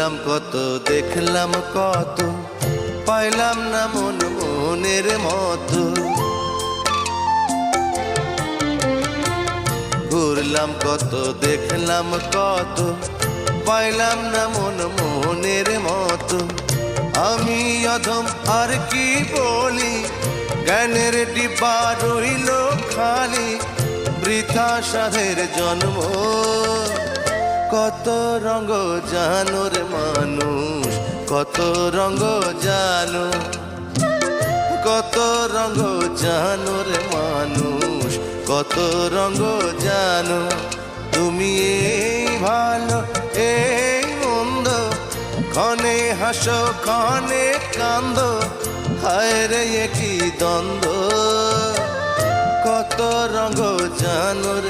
ঘুরলাম কত, দেখলাম কত, পাইলাম না মন মনের মতো। ঘুরলাম কত, দেখলাম কত, পাইলাম না মন মনের মতো। আমি অধম আর কি বলি, জ্ঞানের ডিব্বা রইল খালি, বৃথা সাধের জন্ম। কত রঙ জানো রে মানুষ, কত রঙ জানো, কত রঙ জানো রে মানুষ, কত রঙ জানো। তুমি এই ভালো এই মন্দ, ক্ষণে হাসো ক্ষণে কান্দো, হায় রে কি দ্বন্দ্ব। কত রঙ জানো রে